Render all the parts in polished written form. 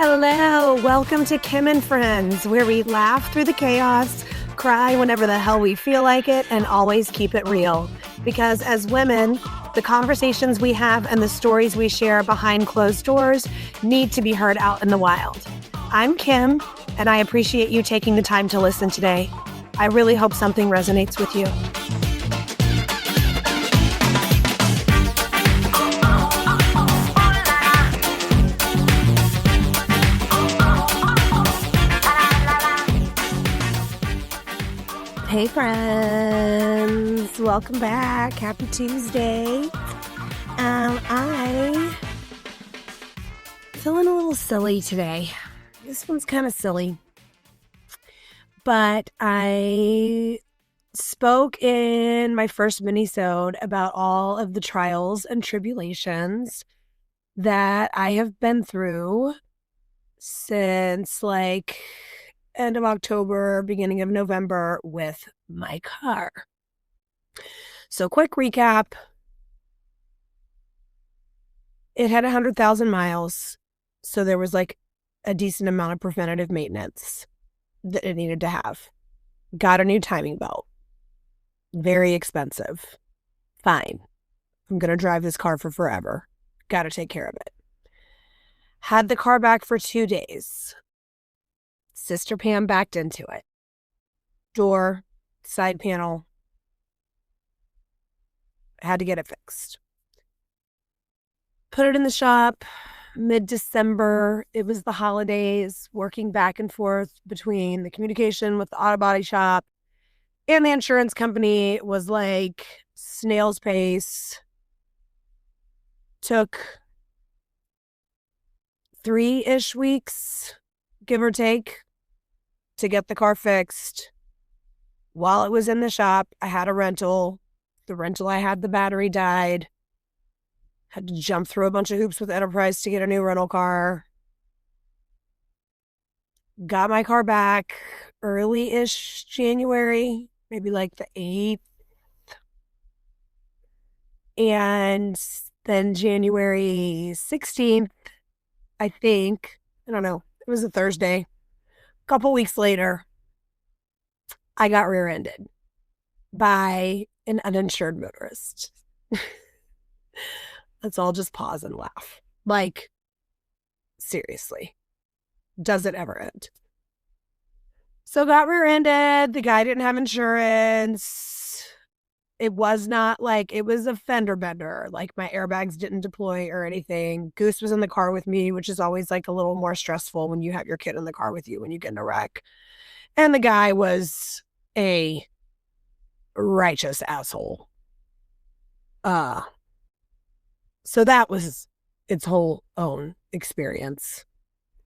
Hello, welcome to Kim and Friends, where we laugh through the chaos, cry whenever the hell we feel like it, and always keep it real. Because as women, the conversations we have and the stories we share behind closed doors need to be heard out in the wild. I'm Kim, and I appreciate you taking the time to listen today. I really hope something resonates with you. Hey friends, welcome back. Happy Tuesday. I feeling a little silly today. This one's kind of silly, but I spoke in my first Minisode about all of the trials and tribulations that I have been through since end of October, beginning of November with my car. So quick recap. It had 100,000 miles. So there was a decent amount of preventative maintenance that it needed to have. Got a new timing belt. Very expensive. Fine. I'm going to drive this car for forever. Got to take care of it. Had the car back for 2 days. Sister Pam backed into it. Door, side panel. Had to get it fixed. Put it in the shop mid-December. It was the holidays, working back and forth between the communication with the auto body shop and the insurance company was like snail's pace. Took 3-ish weeks, give or take, to get the car fixed. While it was in the shop, I had a rental. The rental I had, the battery died. Had to jump through a bunch of hoops with Enterprise to get a new rental car. Got my car back early-ish January, maybe the 8th. And then January 16th, I think, I don't know, it was a Thursday. Couple weeks later, I got rear-ended by an uninsured motorist. Let's all just pause and laugh. Seriously, does it ever end? So got rear-ended. The guy didn't have insurance. It was not it was a fender bender. My airbags didn't deploy or anything. Goose was in the car with me, which is always a little more stressful when you have your kid in the car with you when you get in a wreck. And the guy was a righteous asshole. So that was its whole own experience.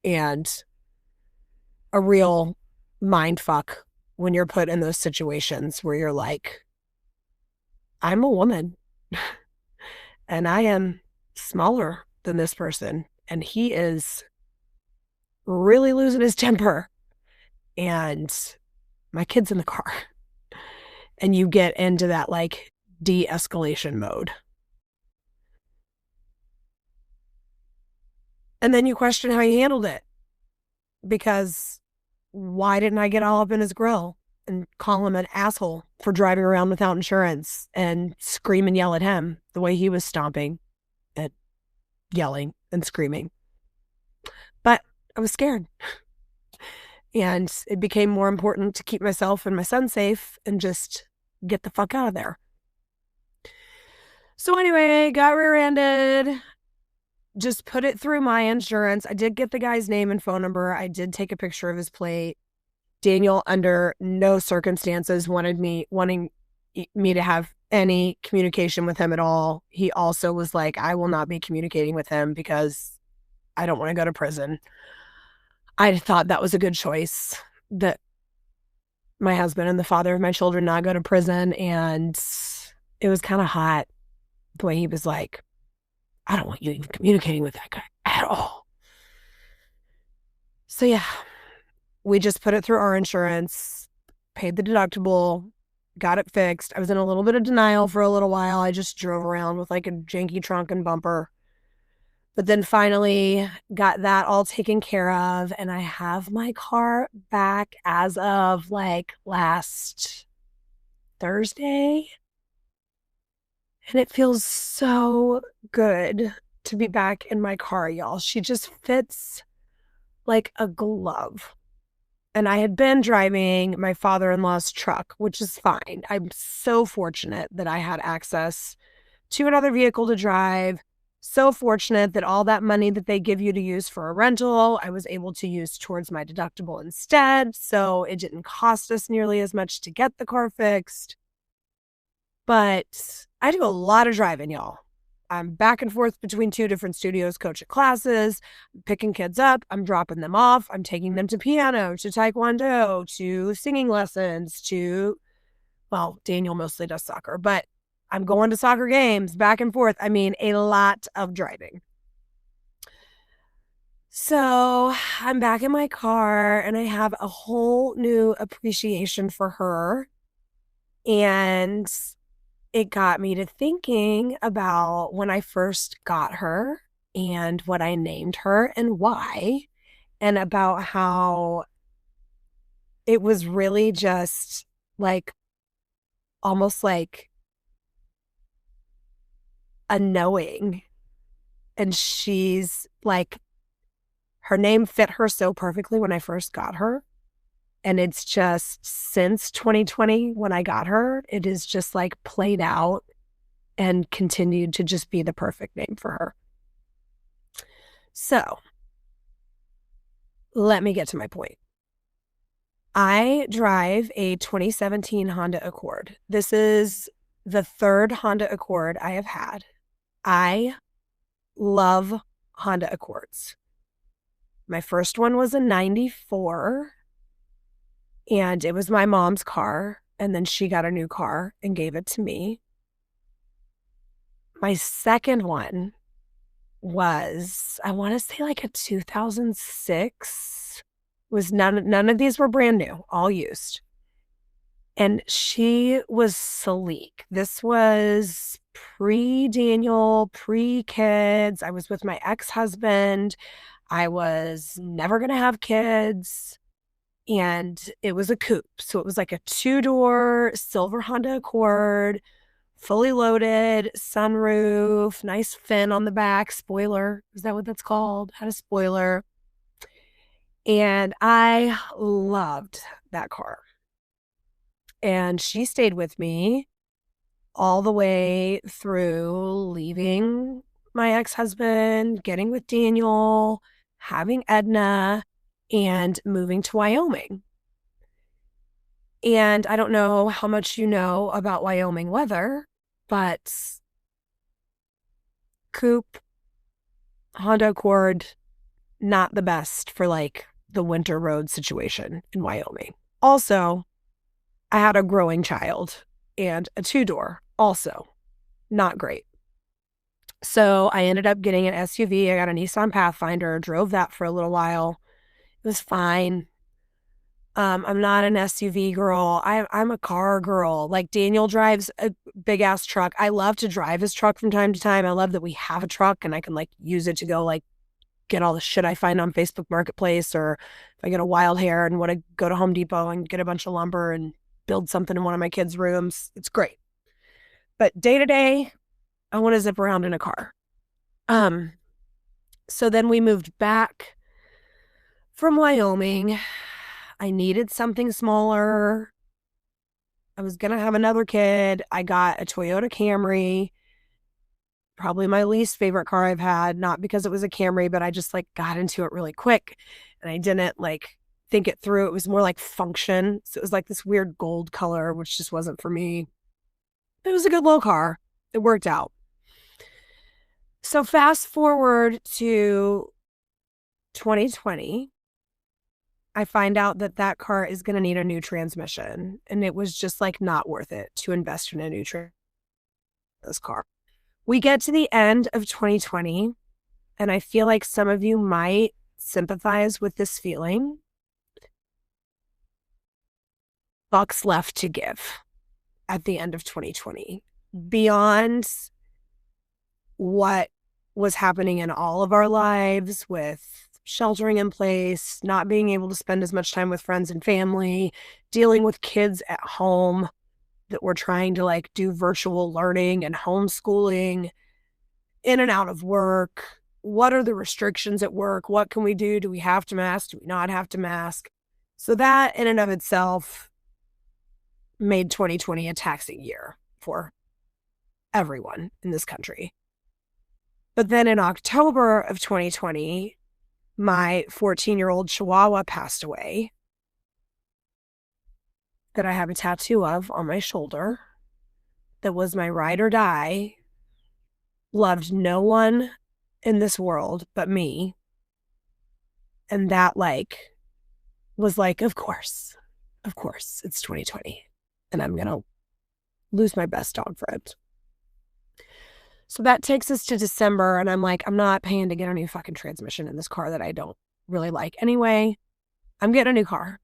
And a real mind fuck when you're put in those situations where you're I'm a woman and I am smaller than this person and he is really losing his temper and my kid's in the car and you get into that de-escalation mode. And then you question how you handled it because why didn't I get all up in his grill and call him an asshole for driving around without insurance and scream and yell at him the way he was stomping and yelling and screaming. But I was scared. And it became more important to keep myself and my son safe and just get the fuck out of there. So anyway, got rear-ended, just put it through my insurance. I did get the guy's name and phone number. I did take a picture of his plate. Daniel, under no circumstances, wanting me to have any communication with him at all. He also was I will not be communicating with him because I don't want to go to prison. I thought that was a good choice, that my husband and the father of my children not go to prison. And it was kind of hot the way he was I don't want you even communicating with that guy at all. So yeah. We just put it through our insurance, paid the deductible, got it fixed. I was in a little bit of denial for a little while. I just drove around with a janky trunk and bumper. But then finally got that all taken care of. And I have my car back as of like last Thursday. And it feels so good to be back in my car, y'all. She just fits like a glove. And I had been driving my father-in-law's truck, which is fine. I'm so fortunate that I had access to another vehicle to drive. So fortunate that all that money that they give you to use for a rental, I was able to use towards my deductible instead. So it didn't cost us nearly as much to get the car fixed. But I do a lot of driving, y'all. I'm back and forth between 2 different studios, coaching classes, picking kids up, I'm dropping them off, I'm taking them to piano, to taekwondo, to singing lessons, well, Daniel mostly does soccer, but I'm going to soccer games, back and forth. I mean, a lot of driving. So I'm back in my car and I have a whole new appreciation for her. And it got me to thinking about when I first got her and what I named her and why, and about how it was really just like almost like a knowing. And she's like, her name fit her so perfectly when I first got her. And it's just since 2020, when I got her, it is just like played out and continued to just be the perfect name for her. So let me get to my point. I drive a 2017 Honda Accord. This is the 3rd Honda Accord I have had. I love Honda Accords. My first one was a 94, and it was my mom's car, and then she got a new car and gave it to me. My second one was, I want to say like a 2006. Was none of these were brand new, all used. And she was sleek. This was pre-Daniel, pre-kids. I was with my ex-husband. I was never going to have kids. And it was a coupe. So it was like a 2-door silver Honda Accord, fully loaded, sunroof, nice fin on the back, spoiler. Is that what that's called? Had a spoiler. And I loved that car. And she stayed with me all the way through leaving my ex-husband, getting with Daniel, having Edna, and moving to Wyoming. And I don't know how much you know about Wyoming weather, but coupe, Honda Accord, not the best for like the winter road situation in Wyoming. Also, I had a growing child and a 2-door, also not great. So I ended up getting an SUV. I got a Nissan Pathfinder, drove that for a little while. It was fine. I'm not an SUV girl. I'm a car girl. Like Daniel drives a big ass truck. I love to drive his truck from time to time. I love that we have a truck and I can like use it to go like get all the shit I find on Facebook Marketplace, or if I get a wild hair and want to go to Home Depot and get a bunch of lumber and build something in one of my kids' rooms. It's great. But day to day, I want to zip around in a car. So then we moved back from Wyoming. I needed something smaller. I was going to have another kid. I got a Toyota Camry, probably my least favorite car I've had, not because it was a Camry, but I just like got into it really quick and I didn't like think it through. It was more like function. So it was like this weird gold color, which just wasn't for me. It was a good little car. It worked out. So fast forward to 2020, I find out that that car is going to need a new transmission. And it was just like not worth it to invest in a new this car. We get to the end of 2020, and I feel like some of you might sympathize with this feeling. Bucks left to give at the end of 2020 beyond what was happening in all of our lives, with sheltering in place, not being able to spend as much time with friends and family, dealing with kids at home that were trying to like do virtual learning and homeschooling, in and out of work. What are the restrictions at work? What can we do? Do we have to mask? Do we not have to mask? So that in and of itself made 2020 a taxing year for everyone in this country. But then in October of 2020, my 14-year-old Chihuahua passed away that I have a tattoo of on my shoulder. That was my ride or die. Loved no one in this world but me. And that was of course, it's 2020 and I'm going to lose my best dog friend. So that takes us to December, and I'm like, I'm not paying to get a new fucking transmission in this car that I don't really like anyway. I'm getting a new car,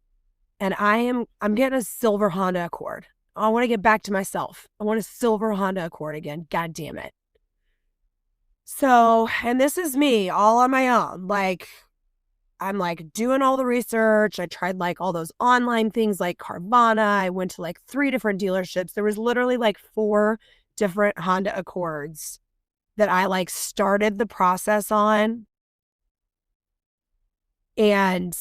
and I'm getting a silver Honda Accord. I want to get back to myself. I want a silver Honda Accord again. God damn it. So, and this is me all on my own. I'm doing all the research. I tried all those online things like Carvana. I went to 3 different dealerships. There was literally 4 different Honda Accords that I started the process on and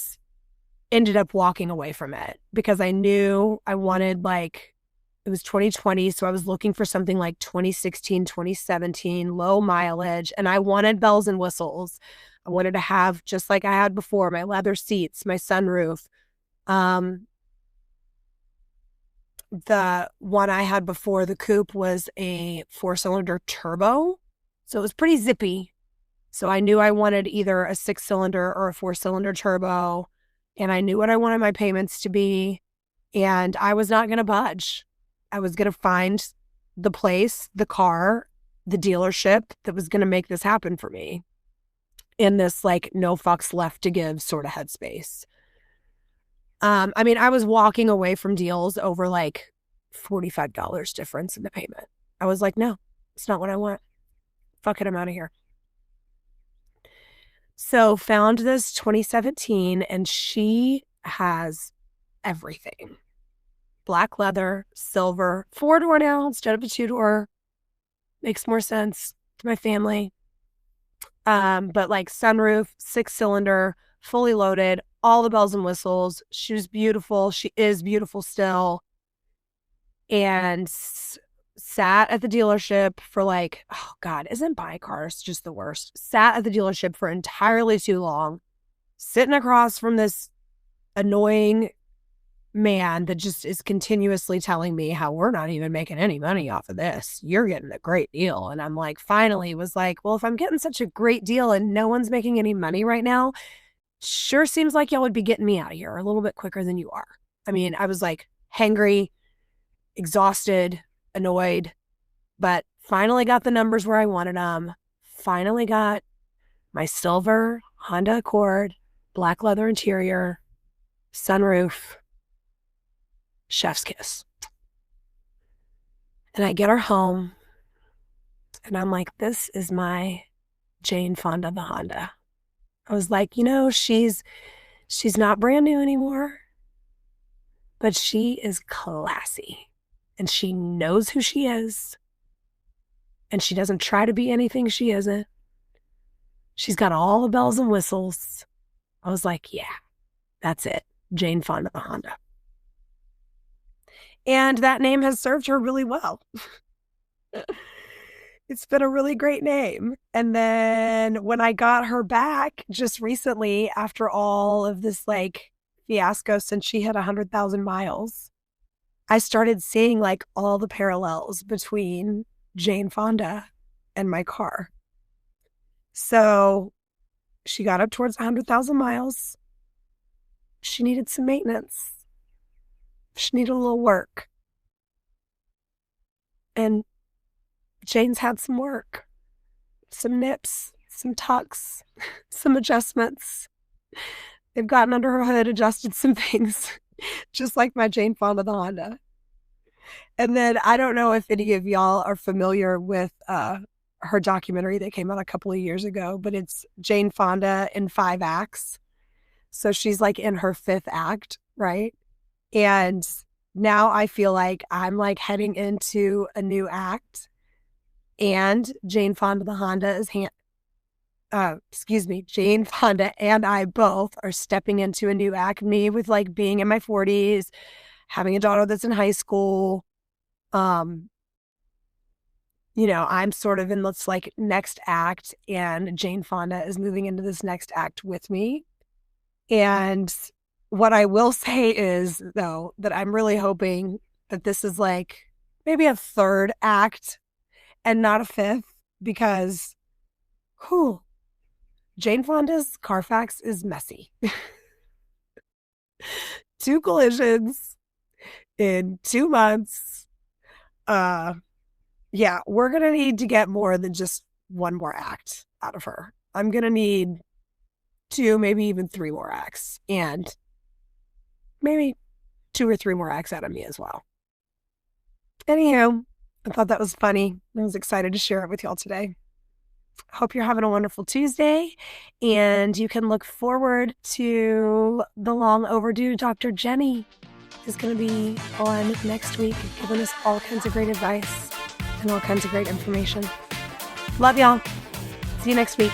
ended up walking away from it because I knew I wanted it was 2020. So I was looking for something 2016, 2017, low mileage. And I wanted bells and whistles. I wanted to have, just like I had before, my leather seats, my sunroof. The one I had before, the coupe, was a 4-cylinder turbo. So it was pretty zippy. So I knew I wanted either a 6-cylinder or a 4-cylinder turbo. And I knew what I wanted my payments to be. And I was not going to budge. I was going to find the place, the car, the dealership that was going to make this happen for me in this no fucks left to give sort of headspace. I was walking away from deals over $45 difference in the payment. I was like, no, it's not what I want. Fuck it, I'm out of here. So found this 2017, and she has everything. Black leather, silver, 4-door now instead of a 2-door. Makes more sense to my family. But sunroof, 6-cylinder, fully loaded, all the bells and whistles. She was beautiful. She is beautiful still. And sat at the dealership for oh God, isn't buying cars just the worst? Sat at the dealership for entirely too long, sitting across from this annoying man that just is continuously telling me how we're not even making any money off of this. You're getting a great deal. And I'm finally was well, if I'm getting such a great deal and no one's making any money right now, sure seems like y'all would be getting me out of here a little bit quicker than you are. I was hangry, exhausted, annoyed, but finally got the numbers where I wanted them. Finally got my silver Honda Accord, black leather interior, sunroof, chef's kiss. And I get her home, and I'm this is my Jane Fonda the Honda. I was she's not brand new anymore, but she is classy, and she knows who she is, and she doesn't try to be anything she isn't. She's got all the bells and whistles. I was yeah, that's it. Jane Fonda the Honda. And that name has served her really well. It's been a really great name. And then when I got her back just recently, after all of this fiasco since she hit 100,000 miles, I started seeing all the parallels between Jane Fonda and my car. So she got up towards 100,000 miles. She needed some maintenance. She needed a little work. And Jane's had some work, some nips, some tucks, some adjustments. They've gotten under her hood, adjusted some things, just like my Jane Fonda the Honda. And then I don't know if any of y'all are familiar with her documentary that came out a couple of years ago, but it's Jane Fonda in 5 acts. So she's like in her 5th act, right? And now I feel like I'm like heading into a new act, and Jane Fonda Jane Fonda and I both are stepping into a new act. Me with like being in my 40s, having a daughter that's in high school. I'm sort of in this like next act, and Jane Fonda is moving into this next act with me. And what I will say is, though, that I'm really hoping that this is like maybe a 3rd act and not a 5th, because Jane Fonda's Carfax is messy. 2 collisions in 2 months. Yeah, we're going to need to get more than just 1 more act out of her. I'm going to need 2, maybe even 3 more acts, and maybe 2 or 3 more acts out of me as well. Anyhow, I thought that was funny. I was excited to share it with y'all today. Hope you're having a wonderful Tuesday, and you can look forward to the long overdue Dr. Jenny is going to be on next week, giving us all kinds of great advice and all kinds of great information. Love y'all. See you next week.